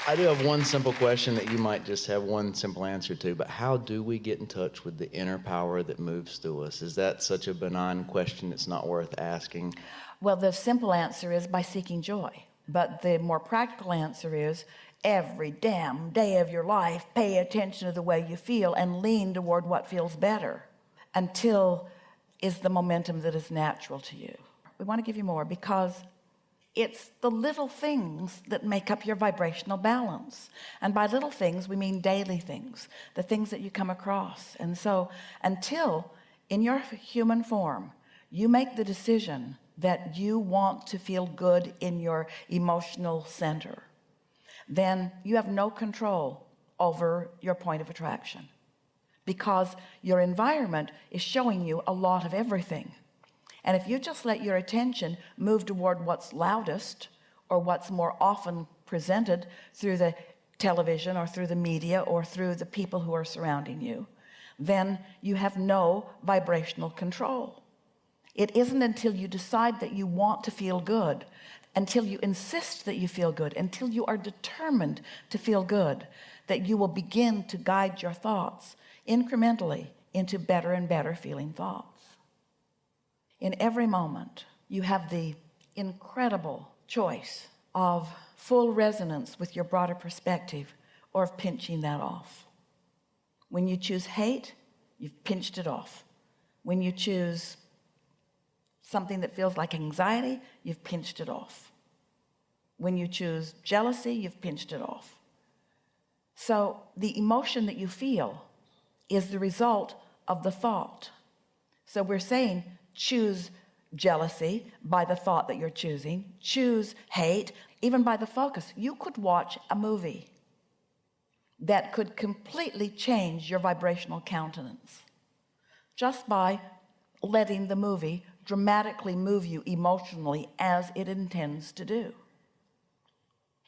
I do have one simple question that you might just have one simple answer to, but how do we get in touch with the inner power that moves through us? Is that such a benign question it's not worth asking? Well, the simple answer is by seeking joy. But the more practical answer is every damn day of your life, pay attention to the way you feel and lean toward what feels better until is the momentum that is natural to you. We want to give you more because it's the little things that make up your vibrational balance. And by little things, we mean daily things, the things that you come across. And so until in your human form, you make the decision that you want to feel good in your emotional center, then you have no control over your point of attraction because your environment is showing you a lot of everything. And if you just let your attention move toward what's loudest or what's more often presented through the television or through the media or through the people who are surrounding you, then you have no vibrational control. It isn't until you decide that you want to feel good, until you insist that you feel good, until you are determined to feel good, that you will begin to guide your thoughts incrementally into better and better feeling thoughts. In every moment, you have the incredible choice of full resonance with your broader perspective or of pinching that off. When you choose hate, you've pinched it off. When you choose something that feels like anxiety, you've pinched it off. When you choose jealousy, you've pinched it off. So the emotion that you feel is the result of the thought. So we're saying choose jealousy by the thought that you're choosing, choose hate even by the focus. You could watch a movie that could completely change your vibrational countenance just by letting the movie dramatically move you emotionally as it intends to do.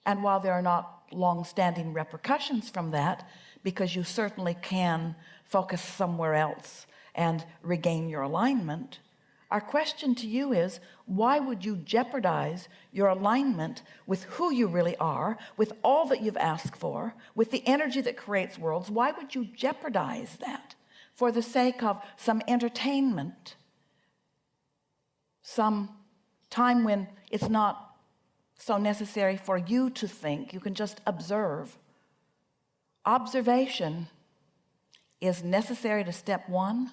And while there are not long-standing repercussions from that, because you certainly can focus somewhere else and regain your alignment, our question to you is, why would you jeopardize your alignment with who you really are, with all that you've asked for, with the energy that creates worlds? Why would you jeopardize that for the sake of some entertainment, some time when it's not so necessary for you to think, you can just observe? Observation is necessary to step 1,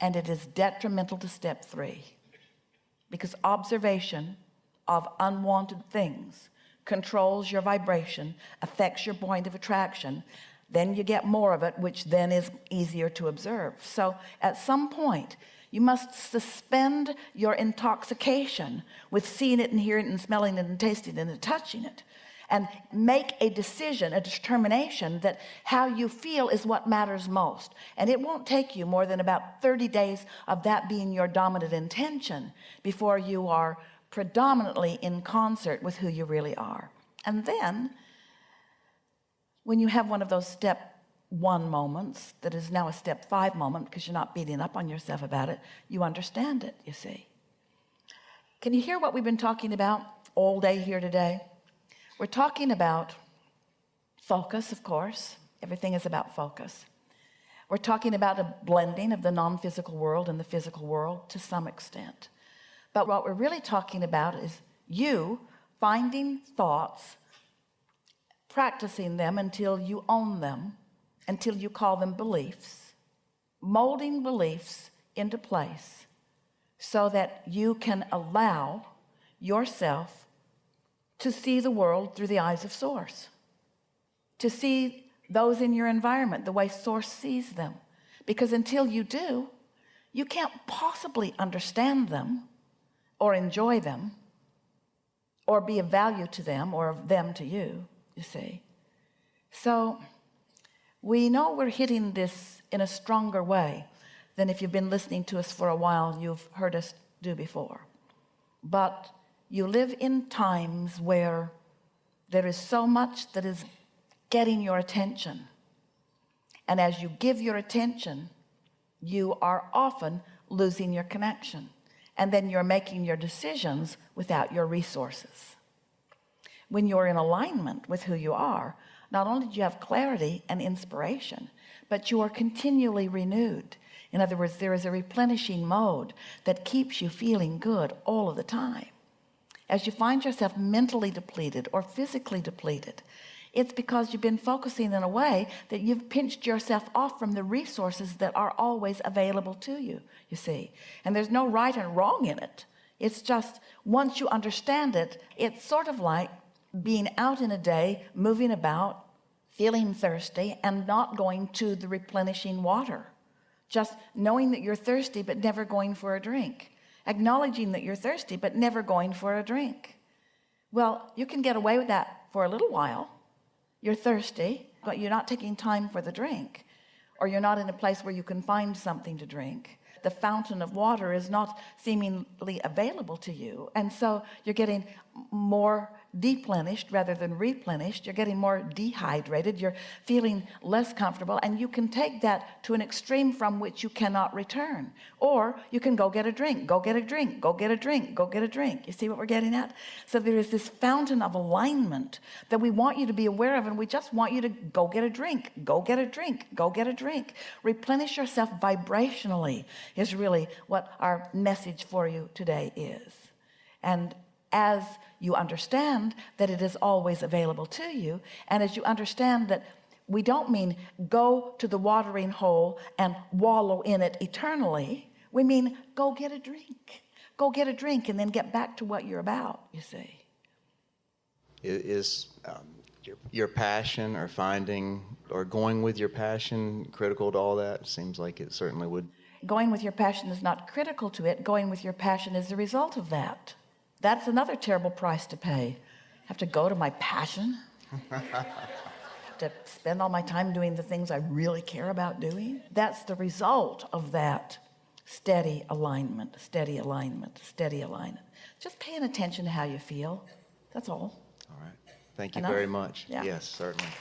and it is detrimental to step 3, because observation of unwanted things controls your vibration, affects your point of attraction. Then you get more of it, which then is easier to observe. So at some point you must suspend your intoxication with seeing it and hearing it and smelling it and tasting it and touching it, and make a decision, a determination that how you feel is what matters most. And it won't take you more than about 30 days of that being your dominant intention before you are predominantly in concert with who you really are. And then when you have one of those step 1 moments that is now a step 5 moment, because you're not beating up on yourself about it, you understand it, you see. Can you hear what we've been talking about all day here today? We're talking about focus, of course. Everything is about focus. We're talking about a blending of the non-physical world and the physical world to some extent. But what we're really talking about is you finding thoughts, practicing them until you own them, until you call them beliefs, molding beliefs into place so that you can allow yourself to see the world through the eyes of Source, to see those in your environment the way Source sees them. Because until you do, you can't possibly understand them or enjoy them or be of value to them or of them to you, you see. So we know we're hitting this in a stronger way than if you've been listening to us for a while, you've heard us do before. But you live in times where there is so much that is getting your attention. And as you give your attention, you are often losing your connection. And then you're making your decisions without your resources. When you're in alignment with who you are, not only do you have clarity and inspiration, but you are continually renewed. In other words, there is a replenishing mode that keeps you feeling good all of the time. As you find yourself mentally depleted or physically depleted, it's because you've been focusing in a way that you've pinched yourself off from the resources that are always available to you, you see. And there's no right and wrong in it. It's just, once you understand it, it's sort of like being out in a day, moving about, feeling thirsty, and not going to the replenishing water. Just knowing that you're thirsty, but never going for a drink. Acknowledging that you're thirsty, but never going for a drink. Well, you can get away with that for a little while. You're thirsty, but you're not taking time for the drink, or you're not in a place where you can find something to drink. The fountain of water is not seemingly available to you, and so you're getting more deplenished rather than replenished. You're getting more dehydrated. You're feeling less comfortable, and you can take that to an extreme from which you cannot return. Or you can go get a drink, go get a drink, go get a drink, go get a drink. You see what we're getting at? So there is this fountain of alignment that we want you to be aware of, and we just want you to go get a drink, go get a drink, go get a drink. Replenish yourself vibrationally is really what our message for you today is. And as you understand that it is always available to you, and as you understand that we don't mean go to the watering hole and wallow in it eternally, we mean go get a drink. Go get a drink and then get back to what you're about, you see. Is your passion or finding or going with your passion critical to all that? Seems like it certainly would. Going with your passion is not critical to it. Going with your passion is the result of that. That's another terrible price to pay. I have to go to my passion. I have to spend all my time doing the things I really care about doing. That's the result of that steady alignment, steady alignment, steady alignment. Just paying attention to how you feel. That's all. All right. Thank you Enough? very much. Yeah. Yes, certainly.